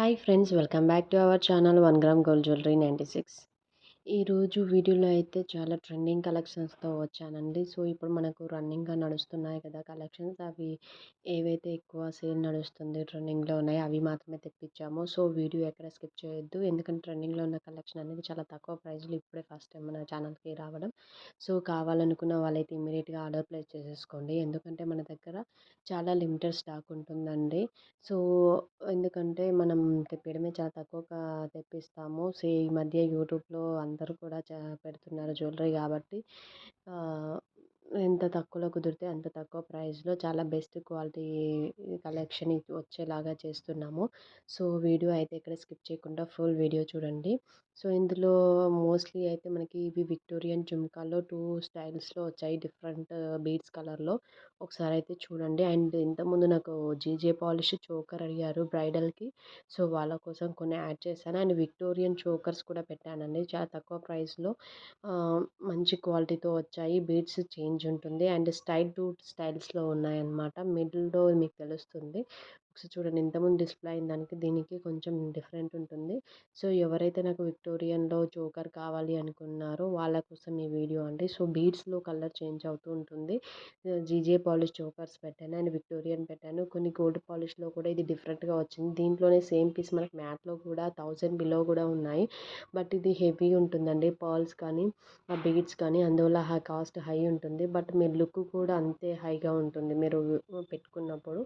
Hi friends, welcome back to our channel 1 gram gold jewellery 96. ఈరోజు వీడియోలో అయితే చాలా ట్రెండింగ్ కలెక్షన్స్తో వచ్చానండి. సో ఇప్పుడు మనకు రన్నింగ్గా నడుస్తున్నాయి కదా కలెక్షన్స్, అవి ఏవైతే ఎక్కువ సేల్ నడుస్తుంది ట్రెండింగ్లో ఉన్నాయి అవి మాత్రమే తెప్పించాము. సో వీడియో ఎక్కడ స్కిప్ చేయొద్దు, ఎందుకంటే ట్రెండింగ్లో ఉన్న కలెక్షన్ అనేది చాలా తక్కువ ప్రైస్లో ఇప్పుడే ఫస్ట్ టైం మన ఛానల్కి రావడం. సో కావాలనుకున్న వాళ్ళైతే ఇమీడియట్గా ఆర్డర్ ప్లేస్ చేసేసుకోండి, ఎందుకంటే మన దగ్గర చాలా లిమిటెడ్ స్టాక్ ఉంటుందండి. సో ఎందుకంటే మనం తెప్పియడమే చాలా తక్కువగా తెప్పిస్తాము. ఈ మధ్య యూట్యూబ్లో అందరూ కూడా పెడుతున్నారు జ్యువెలరీ కాబట్టి ఎంత తక్కువలో కుదిరితే అంత తక్కువ ప్రైస్లో చాలా బెస్ట్ క్వాలిటీ కలెక్షన్ వచ్చేలాగా చేస్తున్నాము. సో వీడియో అయితే ఇక్కడ స్కిప్ చేయకుండా ఫుల్ వీడియో చూడండి. సో ఇందులో మోస్ట్లీ అయితే మనకి ఇవి విక్టోరియన్ జుమ్కాలో 2 స్టైల్స్లో వచ్చాయి, డిఫరెంట్ బీడ్స్ కలర్లో. ఒకసారి అయితే చూడండి. అండ్ ఇంతకుముందు నాకు జీజే పాలిష్ చోకర్ అడిగారు బ్రైడల్కి, సో వాళ్ళ కోసం కొన్ని యాడ్ చేశాను. అండ్ విక్టోరియన్ చోకర్స్ కూడా పెట్టానండి, చాలా తక్కువ ప్రైస్లో మంచి క్వాలిటీతో వచ్చాయి. బీడ్స్ చేంజ్ ఉంటుంది అండ్ స్టైల్ 2 స్టైల్స్లో ఉన్నాయన్నమాట. మిడిల్లో మీకు తెలుస్తుంది ఒకసారి చూడండి, ఇంతకుముందు డిస్ప్లే అయిన దానికి దీనికి కొంచెం డిఫరెంట్ ఉంటుంది. సో ఎవరైతే నాకు విక్టోరియన్లో చోకర్ కావాలి అనుకున్నారో వాళ్ళ కోసం ఈ వీడియో అండి. సో బీడ్స్లో కలర్ చేంజ్ అవుతూ ఉంటుంది. జీజే పాలిష్ చోకర్స్ పెట్టాను అండ్ విక్టోరియన్ పెట్టాను. కొన్ని గోల్డ్ పాలిష్లో కూడా ఇది డిఫరెంట్గా వచ్చింది. దీంట్లోనే సేమ్ పీస్ మనకి మ్యాట్లో కూడా 1000 బిలో కూడా ఉన్నాయి, బట్ ఇది హెవీ ఉంటుందండి. పర్ల్స్ కానీ ఆ బీడ్స్ కానీ అందువల్ల కాస్ట్ హై ఉంటుంది, బట్ మీరు లుక్ కూడా అంతే హైగా ఉంటుంది మీరు పెట్టుకున్నప్పుడు.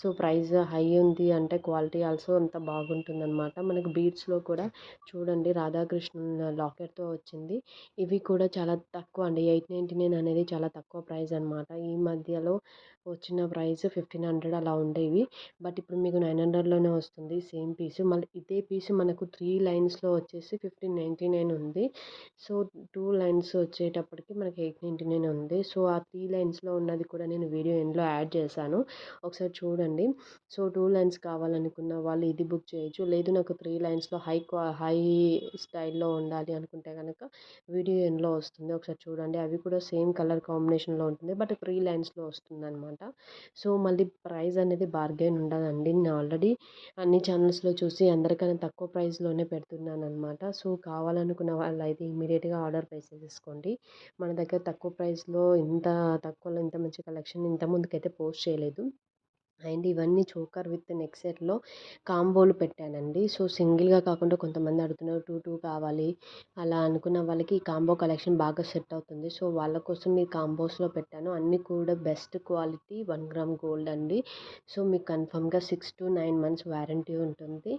సో ప్రైస్ హై ఉంది అంటే క్వాలిటీ ఆల్సో అంత బాగుంటుందన్నమాట. మనకు బీడ్స్లో కూడా చూడండి రాధాకృష్ణ లాకెట్తో వచ్చింది. ఇవి కూడా చాలా తక్కువ అండి, 899 అనేది చాలా తక్కువ ప్రైస్ అనమాట. ఈ మధ్యలో వచ్చిన ప్రైస్ 1500 అలా ఉండేవి, బట్ ఇప్పుడు మీకు 900లోనే వస్తుంది సేమ్ పీసు. మళ్ళీ ఇదే పీసు మనకు 3 లైన్స్లో వచ్చేసి 1599 ఉంది. సో 2 లైన్స్ వచ్చేటప్పటికి మనకి 899 ఉంది. సో ఆ 3 లైన్స్లో ఉన్నది కూడా నేను వీడియో ఎండ్లో యాడ్ చేశాను, ఒకసారి చూడండి. సో 2 లైన్స్ కావాలనుకున్న వాళ్ళు ఇది బుక్ చేయొచ్చు, లేదు నాకు 3 లైన్స్లో హై స్టైల్లో ఉండాలి అనుకుంటే కనుక వీడియో ఎండ్లో వస్తుంది, ఒకసారి చూడండి. అవి కూడా సేమ్ కలర్ కాంబినేషన్లో ఉంటుంది, బట్ 3 లైన్స్లో వస్తుంది అనమాట. సో మళ్ళీ ప్రైస్ అనేది బార్గెన్ ఉండదండి. నేను ఆల్రెడీ అన్ని ఛానల్స్లో చూసి అందరికన్నా తక్కువ ప్రైస్లోనే పెడుతున్నాను అనమాట. సో కావాలనుకున్న వాళ్ళు అయితే ఇమీడియట్గా ఆర్డర్ ప్లేస్ చేసేసుకోండి. మన దగ్గర తక్కువ ప్రైస్లో ఇంత తక్కువలో ఇంత మంచి కలెక్షన్ ఇంత ముందుకైతే పోస్ట్ చేయలేదు. అండ్ ఇవన్నీ చోకర్ విత్ నెక్ సెట్లో కాంబోలు పెట్టానండి. సో సింగిల్గా కాకుండా కొంతమంది అడుగుతున్నారు 2 2 కావాలి అలా అనుకున్న వాళ్ళకి ఈ కాంబో కలెక్షన్ బాగా సెట్ అవుతుంది. సో వాళ్ళ కోసం ఈ కాంబోస్లో పెట్టాను. అన్నీ కూడా బెస్ట్ క్వాలిటీ 1 గ్రామ్ గోల్డ్ అండి. సో మీకు కన్ఫామ్గా 6 to 9 months వారంటీ ఉంటుంది.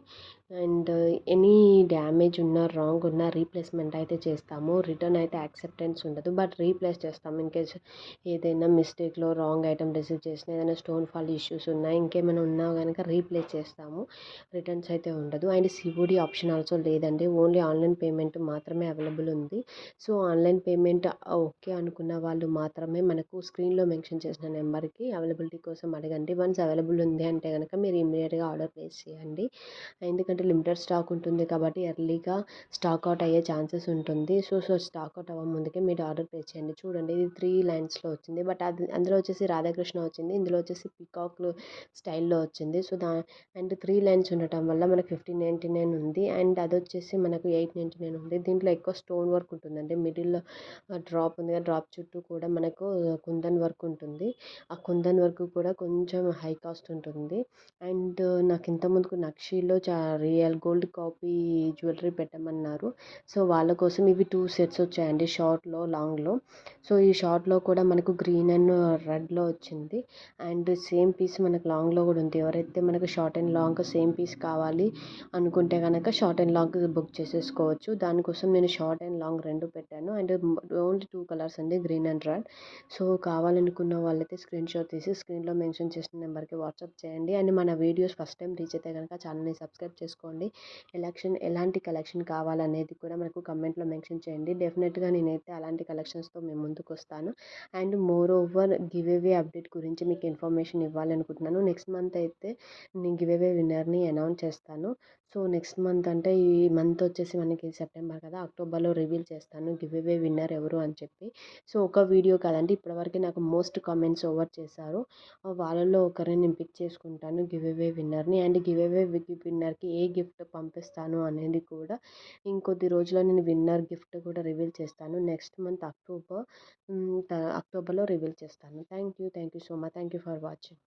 అండ్ ఎనీ డ్యామేజ్ ఉన్నా రాంగ్ ఉన్నా రీప్లేస్మెంట్ అయితే చేస్తాము. రిటర్న్ అయితే యాక్సెప్టెన్స్ ఉండదు, బట్ రీప్లేస్ చేస్తాము. ఇన్ కేస్ ఏదైనా మిస్టేక్లో రాంగ్ ఐటమ్ రిసీవ్ చేసిన, ఏదైనా స్టోన్ ఫాల్ ఇష్యూస్ ఉన్నాయి, ఇంకేమైనా ఉన్నా కనుక రీప్లేస్ చేస్తాము. రిటర్న్స్ అయితే ఉండదు. అండ్ సిఓడి ఆప్షన్ ఆల్సో లేదండి, ఓన్లీ ఆన్లైన్ పేమెంట్ మాత్రమే అవైలబుల్ ఉంది. సో ఆన్లైన్ పేమెంట్ ఓకే అనుకున్న వాళ్ళు మాత్రమే మనకు స్క్రీన్లో మెన్షన్ చేసిన నెంబర్కి అవైలబిలిటీ కోసం అడగండి. వన్స్ అవైలబుల్ ఉంది అంటే కనుక మీరు ఇమీడియట్గా ఆర్డర్ ప్లేస్ చేయండి, ఎందుకంటే లిమిటెడ్ స్టాక్ ఉంటుంది కాబట్టి ఎర్లీగా స్టాక్ అవుట్ అయ్యే ఛాన్సెస్ ఉంటుంది. సో స్టాక్ అవుట్ అవ్వ ముందుకే మీరు ఆర్డర్ ప్లేస్ చేయండి. చూడండి ఇది 3 లైన్స్లో వచ్చింది, బట్ అది అందులో వచ్చేసి రాధాకృష్ణ వచ్చింది, ఇందులో వచ్చేసి పికాక్లు స్టైల్లో వచ్చింది. సో అండ్ 3 లైన్స్ ఉండటం వల్ల మనకు 1599 ఉంది, అండ్ అది వచ్చేసి మనకు 899 ఉంది. దీంట్లో ఎక్కువ స్టోన్ వర్క్ ఉంటుందండి. మిడిల్లో డ్రాప్ ఉంది కదా, డ్రాప్ చుట్టూ కూడా మనకు కుందన్ వర్క్ ఉంటుంది. ఆ కుందన్ వర్క్ కూడా కొంచెం హై కాస్ట్ ఉంటుంది. అండ్ నాకు ఇంతకుముందుకు నక్షీలో రియల్ గోల్డ్ కాపీ జ్యువెలరీ పెట్టమన్నారు. సో వాళ్ళ కోసం ఇవి 2 సెట్స్ వచ్చాయండి, షార్ట్లో లాంగ్లో. సో ఈ షార్ట్లో కూడా మనకు గ్రీన్ అండ్ రెడ్లో వచ్చింది, అండ్ సేమ్ పీస్ మనకు లాంగ్లో కూడా ఉంది. ఎవరైతే మనకు short and long same piece కావాలి అనుకుంటే కనుక షార్ట్ అండ్ లాంగ్ బుక్ చేసేసుకోవచ్చు. దానికోసం నేను షార్ట్ అండ్ లాంగ్ రెండు పెట్టాను, అండ్ ఓన్లీ 2 కలర్స్ అండి, గ్రీన్ అండ్ రెడ్. సో కావాలనుకున్న వాళ్ళైతే స్క్రీన్ షాట్ తీసి స్క్రీన్లో మెన్షన్ చేసిన నెంబర్కి వాట్సాప్ చేయండి. అండ్ మన వీడియోస్ ఫస్ట్ టైం రీచ్ అయితే కనుక ఛానల్ని సబ్స్క్రైబ్ చేసుకోండి. ఎలాంటి కలెక్షన్ కావాలనేది కూడా మనకు కమెంట్లో మెన్షన్ చేయండి. డెఫినెట్గా నేనైతే అలాంటి కలెక్షన్స్తో మేము ముందుకు వస్తాను. And more over give away update గురించి మీకు ఇన్ఫర్మేషన్ ఇవ్వాలనుకుంటున్నాను. అనుకుంటున్నాను. నెక్స్ట్ మంత్ అయితే నేను గివ్ అవే విన్నర్‌ని అనౌన్స్ చేస్తాను. సో, నెక్స్ట్ మంత్ అంటే ఈ మంత్ వచ్చేసి మనకి సెప్టెంబర్ కదా! అక్టోబర్‌లో రివీల్ చేస్తాను గివ్ అవే విన్నర్ ఎవరు అని చెప్పి. సో, ఒక వీడియో కాదండి ఇప్పటివరకు నాకు మోస్ట్ కామెంట్స్ ఓవర్ చేశారు. వాళ్ళలో ఒకరిని నేను పిక్ చేసుకుంటాను గివ్ అవే విన్నర్‌ని. అండ్ గివ్ అవే విన్నర్‌కి ఏ గిఫ్ట్ పంపిస్తాను అనేది కూడా ఇంకొద్ది రోజుల్లో నేను విన్నర్ గిఫ్ట్ కూడా రివీల్ చేస్తాను. నెక్స్ట్ మంత్ అక్టోబర్‌లో రివీల్ చేస్తాను. Thank you so much. Thank you for watching.